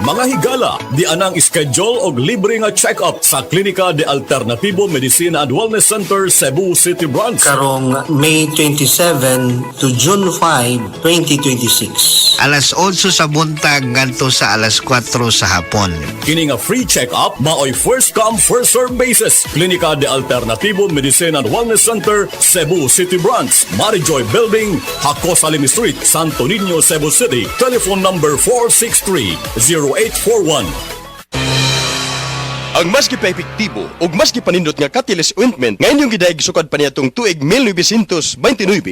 Mga higala, di anang schedule og libre nga check-up sa Klinika de Alternativo Medicine and Wellness Center, Cebu City Branch. Karong May 27 to June 5, 2026. Alas 8 sa buntag ngadto sa alas 4 sa hapon. Kini nga free check-up maoy first come first serve basis. Klinika de Alternativo Medicine and Wellness Center, Cebu City Branch, Marijoy Building, Hakos Alim Street, Santo Niño, Cebu City. Telephone number 463-0841. Ang mas gipa-epektibo ug mas gipanindot nga Catalyst Ointment ngayon yung gidayeg sukad pa niya tong tuig 1929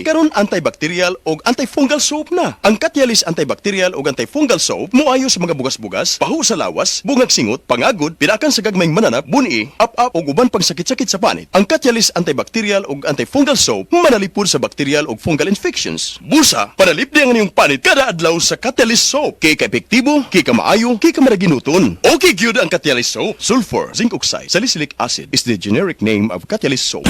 karon antibacterial ug antifungal soap na. Ang Catalyst antibacterial ug antifungal soap moayo sa mga bugas-bugas, pahu sa lawas, bungag singot, pangagod, pinakan sa gagmayng mananap, buni, up-up ug uban pang sakit-sakit sa panit. Ang Catalyst antibacterial ug antifungal soap manalipod sa bacterial ug fungal infections. Busa, panalipdi ang inyong panit kada adlaw sa Catalyst soap. Kay ka-epektibo, kay ka maayo, kay ka maraginuton. Okay gyud ang Catalyst soap. Sulfur, zinc oxide, salicylic acid is the generic name of Catalyst soap.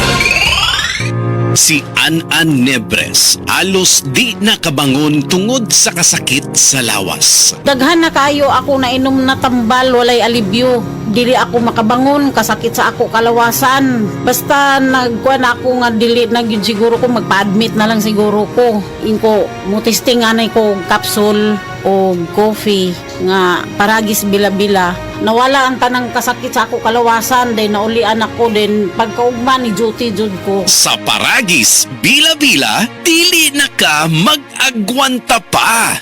Si An-An Nebres alos di nakabangon tungod sa kasakit sa lawas. Daghan na kayo ako na inom na tambal, walay alibyo. Dili ako makabangon, kasakit sa ako kalawasan. Basta nagkuha na ako nga dili na yun siguro ko, magpa-admit na lang siguro ko. Inko, mutisting anay ko capsule o coffee nga paragis bila-bila. Nawala ang tanang kasakit sa ako kalawasan, then naulian ako, then pagkaugma ni duty jud ko. Sa paragis, bila-bila, dili na ka mag-agwanta pa.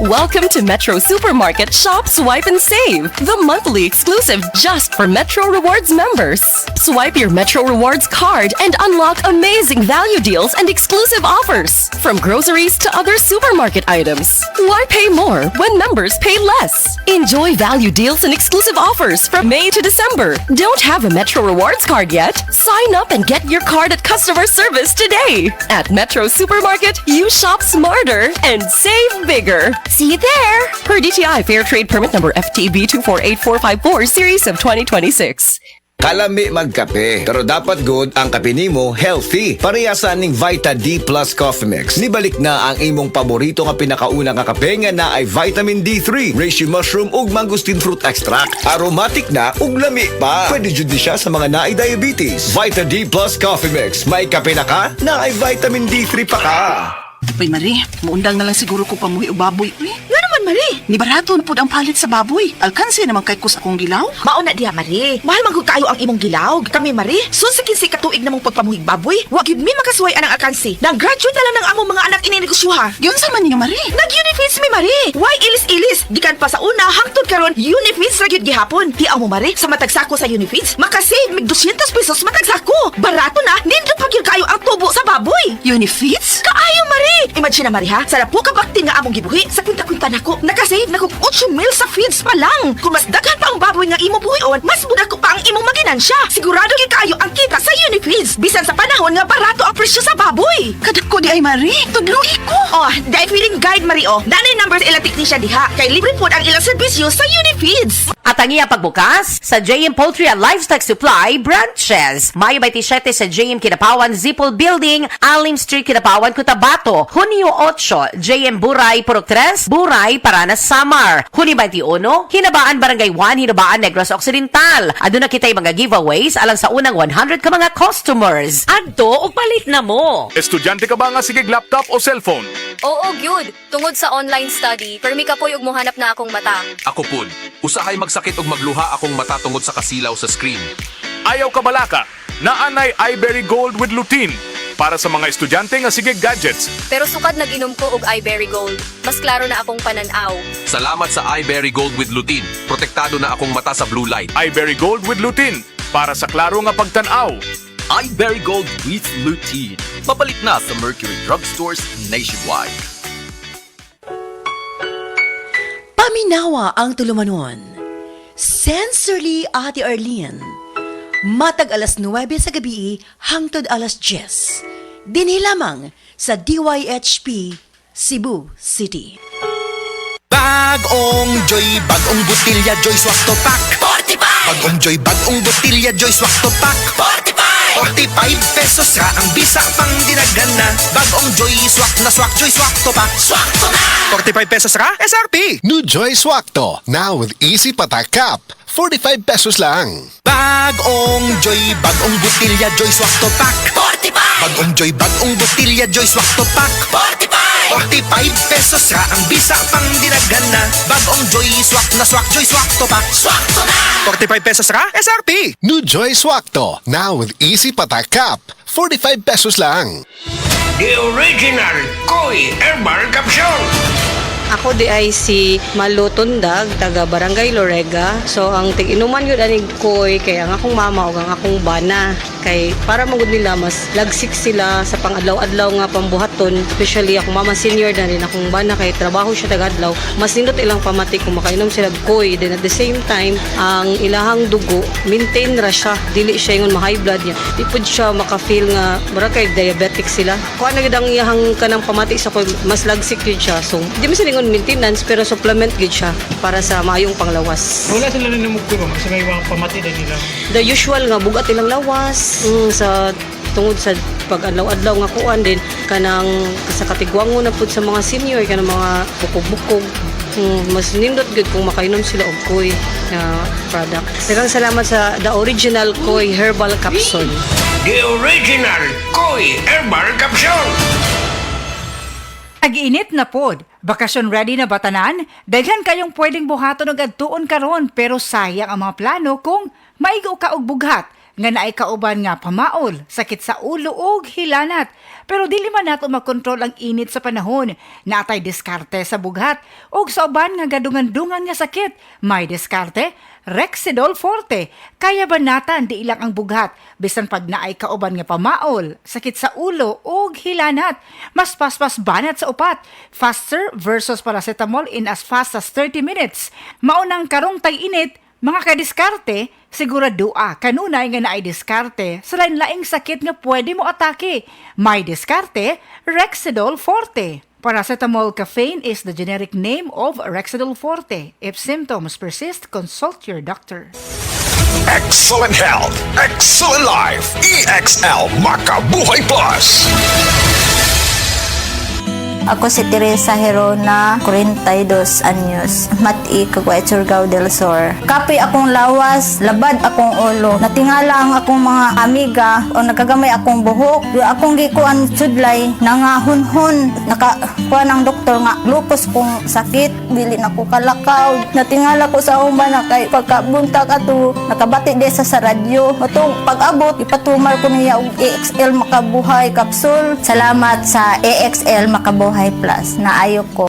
Welcome to Metro Supermarket Shop, Swipe and Save, the monthly exclusive just for Metro Rewards members. Swipe your Metro Rewards card and unlock amazing value deals and exclusive offers, from groceries to other supermarket items. Why pay more when members pay less? Enjoy value deals and exclusive offers from May to December. Don't have a Metro Rewards card yet? Sign up and get your card at customer service today. At Metro Supermarket, you shop smarter and save bigger. See you there! Per DTI Fair Trade Permit number FTB 248454 Series of 2026. Kalami magkape, pero dapat good ang kape nimo healthy. Parehasan ning Vita D Plus Coffee Mix. Nibalik na ang imong paborito nga pinakauna nga kape nga na ay vitamin D3, reishi mushroom ug mangosteen fruit extract. Aromatic na ug lami pa. Pwede jud siya sa mga naay diabetes. Vita D Plus Coffee Mix. May kape na ka, na ay vitamin D3 pa ka. Uy, Marie, muundang na lang siguro ko pamuhi o baboy. Uy, nga naman, Marie. ni barato na po ang palit sa baboy. Alkansi naman kay kus akong gilaw. Mauna diha, Marie. Mahal manggod kayo ang imong gilaw. Kami, Marie, sunsikin si katuig namong pagpamuhig baboy. Wag yun mi makasuway anang alkansi. Nag-graduate na lang ng among mga anak ininegosyoha. Yun sa man niyo, Marie. Nag-unifeeds mi, Marie. Why ilis-ilis? Gikan pa sa una, hangtod karon unifeeds ra gyud gihapon. Tiaw mo, Marie, sa matagsako sa unifeeds, makasave mig 200 pesos matagsako. Barato na, nindot pa gyud kayo ang tubo sa baboy. Unifeeds? Kaayo, Marie. Imagine na, Marie, ha? Sa po ka bakti nga among gibuhi, sa kwinta-kwinta nako, nakasave na kog 8 mil sa feeds pa lang. Kung mas daghan pa ang baboy nga imo buhion, mas budak ko pa ang imong maginansya. Sigurado gyud kayo ang kita sa Unifeeds. Bisan sa panahon nga barato ang presyo sa baboy. Kadako di ay, Marie. Tudluhi ko. Oh, dahil feeling guide, Marie, oh. Nanay numbers ilang technician diha. Kay libre po ang ilang serbisyo sa Unifeeds. At ang iya pagbukas sa JM Poultry and Livestock Supply branches. Mayo 27 sa JM Kinapawan Zipol Building, Alim Street, Kinapawan, Cotabato. Hunyo 8, JM Buray, Purok 3, Buray, Paranas, Samar. Hunyo 21, Hinabaan Barangay 1, Hinabaan, Negros Occidental. Aduna kita'y mga giveaways alang sa unang 100 ka mga customers. Adto o palit na mo. Estudyante ka ba nga sigig laptop o cellphone? Oo, gyud. Tungod sa online study, permi ka po'y ug mohanap na akong mata. Ako pud. Usahay magsakit og magluha akong mata tungod sa kasilaw sa screen. Ayaw ka balaka. Naanay iBerry Gold with lutein para sa mga estudyante nga sigig gadgets. Pero sukad nag-inom ko og iBerry Gold. Mas klaro na akong pananaw. Salamat sa iBerry Gold with lutein. Protektado na akong mata sa blue light. iBerry Gold with lutein para sa klaro nga pagtan-aw. iBerry Gold with lutein. Mapalit na sa Mercury Drugstores nationwide. Paminawa ang tulumanon. Sensorily Ate Arlene. Matag alas 9 sa gabi hangtod alas 10. Dinhi lamang sa DYHP Cebu City. Bagong Joy, bagong butilya Joy Swak to Pack 45. Bagong Joy, bagong butilya Joy Swak to Pack 45. 45 pesos ra ang bisa pang dinagana. Bagong Joy Swak na Swak Joy Swak to pa. Swak to na! 45 pesos ra SRP. New Joy Swakto, now with easy patak cap. 45 pesos lang. Bagong Joy, bagong butilya Joy Swak to pak. 45! Bagong Joy, bagong butilya Joy Swak to pak. 45! 45 pesos ra ang bisa pang dinagana. Bagong Joy Swak na Swak Joy Swak to pak. Swak to na! 45 pesos ra SRP. New Joy Swakto, now with easy patak cap. 45 pesos lang. The original Koi Herbal Capsule. Ako di ay si Malu Tundag, taga Barangay Lorega. So ang tig-inuman yun aning koy kay ang akong mama o ang akong bana. Kay para magud nila mas lagsik sila sa pang-adlaw-adlaw nga pambuhaton. Especially akong mama senior na rin akong bana kay trabaho siya taga-adlaw. Mas nindot ilang pamati kung makainom sila koy. Then at the same time, ang ilahang dugo, maintain ra siya. Dili siya yung ma-high blood niya. Di pud siya maka-feel nga mura kay diabetic sila. Kung ano gid ang iyahang kanang pamati sa koy, mas lagsik yun siya. So di mo sila maintenance pero supplement gid siya para sa maayong panglawas. Wala sila rin namugturo sa may mga pamati din nila. The usual nga bugat ilang lawas sa tungod sa pag-adlaw-adlaw nga kuan din kanang sa katigwango na pud sa mga senior kanang mga bukog-bukog. Mas nindot gud kung makainom sila og koy na product. Daghang salamat sa the original Koi Herbal Capsule. The original Koi Herbal Capsule. Ag-init na pod. Bakasyon ready na batanan? Daghan kayong pwedeng buhaton og adtuon karon pero sayang ang mga plano kung maigo ka og bughat nga naay kauban nga pamaol, sakit sa ulo ug hilanat. Pero dili man nato makontrol ang init sa panahon. Natay diskarte sa bughat ug sa uban nga gadungan-dungan nga sakit. May diskarte Rexidol Forte. Kaya banatan di ilang ang bughat bisan pag naay kauban nga pamaol, sakit sa ulo ug hilanat. Mas paspas banat sa upat. Faster versus paracetamol in as fast as 30 minutes. Maunang karong tag-init, mga kadiskarte, siguradua kanunay nga naay diskarte sa lain-laing sakit nga pwede mo atake. May diskarte Rexidol Forte. Paracetamol caffeine is the generic name of Rexidol Forte. If symptoms persist, consult your doctor. Excellent health, excellent life. EXL Makabuhay Plus. Ako si Teresa Herona, 42 anyos. Mati, Kagway, Surigao del Sur. Kapoy akong lawas, labad akong ulo. Natingala ang akong mga amiga o nakagamay akong buhok. Yung akong gikuan sudlay, nangahunhon. Nakakuha ng doktor nga, lupus kong sakit. Dili na ko kalakaw. Natingala ko sa uman na kay pagkabunta ka to, nakabati desa sa radyo. Matong pag-abot, ipatumar ko niya og EXL Makabuhay Capsule. Salamat sa EXL Makabuhay Plus na ayok ko.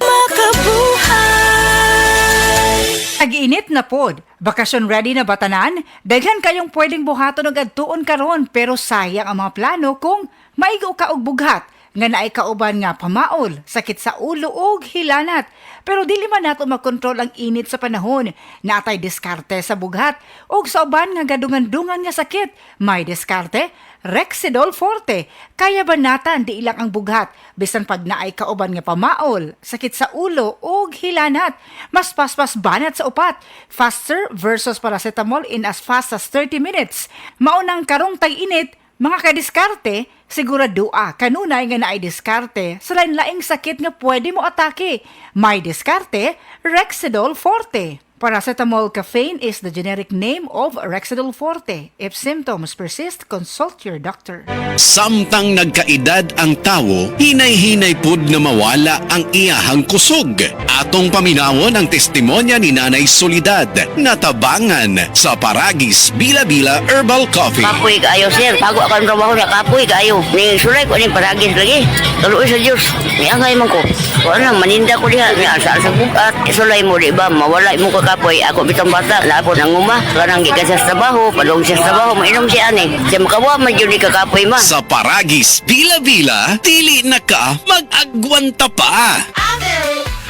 Ag-init na pod. Bakasyon ready na batanan? Daghan kayong pwedeng buhaton og adtuon karon pero sayang ang mga plano kung maigo ka og bughat nga naay kauban nga pamaol, sakit sa ulo ug hilanat. Pero dili man nato makontrol ang init sa panahon. Natay diskarte sa bughat ug sa uban nga gadungan-dungan nga sakit. May diskarte Rexidol Forte. Kaya banatan di ilang ang bughat bisan pag naay kauban nga pamaol, sakit sa ulo ug hilanat. Mas paspas banat sa upat. Faster versus paracetamol in as fast as 30 minutes. Maunang karong tag-init, mga kadiskarte, siguradua kanunay nga naay diskarte sa lain-laing sakit nga pwede mo atake. May diskarte Rexidol Forte. Paracetamol caffeine is the generic name of Rexidol Forte. If symptoms persist, consult your doctor. Samtang nagkaedad ang tawo, hinay-hinay pud na mawala ang iyahang kusog. Atong paminawon ang testimonya ni Nanay Solidad, natabangan sa Paragis Bila-Bila Herbal Coffee. Kapoy kaayo, sir. Bago ako ang trabaho na kapoy kaayo. Ning sulay ko ning Paragis lagi. Tuloy sa Diyos. Niangay man ko. Kung anong maninda ko diha, ni asa sa bukat. Sulay mo di ba, mawala mo ka kapoy. Ako bitang bata, lapo ng uma. Karang gikan sa trabaho, padong sa trabaho, mainom siya ani. Siya makawa, medyo ni kakapoy ma. Sa Paragis Bila-Bila, dili na ka mag-agwanta pa.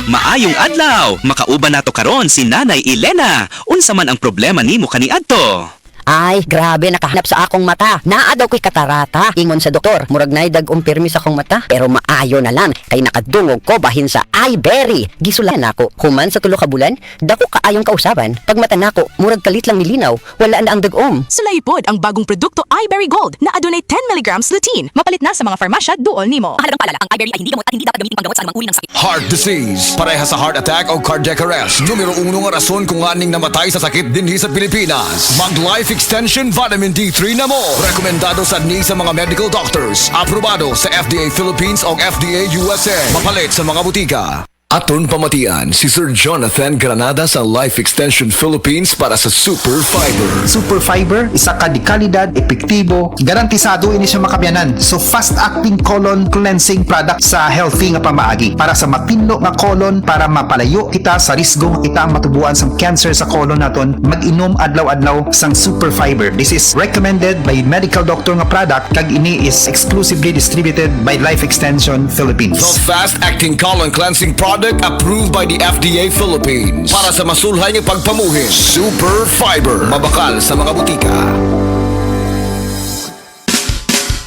Maayong adlaw, makauban nato karon si Nanay Elena. Unsa man ang problema nimo kaniadto? Ay, grabe, nakahanap sa akong mata. Naa daw ko'y katarata. Ingon sa doktor, murag nay dag-ong pirmi sa akong mata. Pero maayo na lang, kay nakadungog ko bahin sa iBerry. Gisulan ako, human sa 3 ka bulan, dako kaayong kausaban. Pag mata nako, murag kalit lang milinaw, wala na ang dag-om. Sulaipod ang bagong produkto iBerry Gold na adunay 10 mg lutein. Mapalit na sa mga farmasya duol nimo. Mahalagang paalala, ang iBerry ay hindi gamot at hindi dapat gamitin panggamot sa anumang uri ng sakit. Heart disease, pareha sa heart attack o cardiac arrest. Numero 1 nga rason kung aning namatay sa sakit dinhi sa Pilipinas. Mag Life Extension Vitamin D3 na mo. Rekomendado sa sa mga medical doctors. Aprobado sa FDA Philippines o FDA USA. Mapalit sa mga butika. Aton pamatian si Sir Jonathan Granada sa Life Extension Philippines para sa Super Fiber. Super Fiber, isa ka di kalidad, epektibo, garantisado ini siya makabiyanan. So fast-acting colon cleansing product sa healthy nga pamaagi para sa mapinlo nga colon para mapalayo kita sa risgo nga kita ang matubuan sa cancer sa colon naton. Mag-inom adlaw-adlaw sang Super Fiber. This is recommended by medical doctor nga product kag ini is exclusively distributed by Life Extension Philippines. The fast-acting colon cleansing product approved by the FDA Philippines para sa masulhay ng pagpamuhin. Super Fiber, mabakal sa mga butika.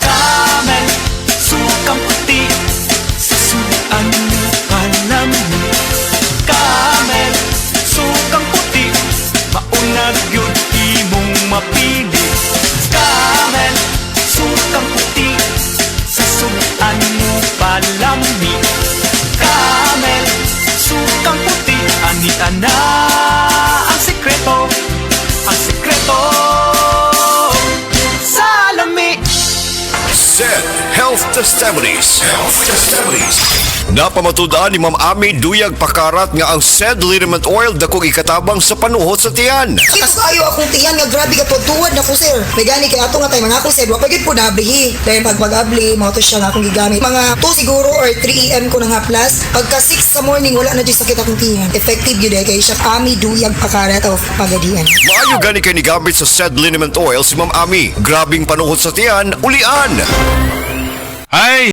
Camel, sukang puti, sasuan mo alam mo. Camel, sukang puti, maunag yun imong mapili. Camel, sukang puti, sasuan mo palami. Camel, sukang puti, anita na ang sekreto sa lami. Said Health Testimonies. Napamatudan ni Ma'am Ami Duyag Pakarat nga ang said liniment oil dakong ikatabang sa panuhot sa tiyan. Mas ayo akong tiyan nga grabe ka tuwad na ko sir. May gani kay ato nga tay mga ako sir, wa pagid po nablihi. Dahil pag-abli, mo to siya nga akong gigamit. Mga 2 siguro or 3 AM ko na nga plus. Pagka 6 sa morning wala na jud sakit akong tiyan. Effective gyud kay siya Ami Duyag Pakarat of Pagadian. Maayo gani kay ni gamit sa said liniment oil si Ma'am Ami. Grabing panuhot sa tiyan, ulian. Ay!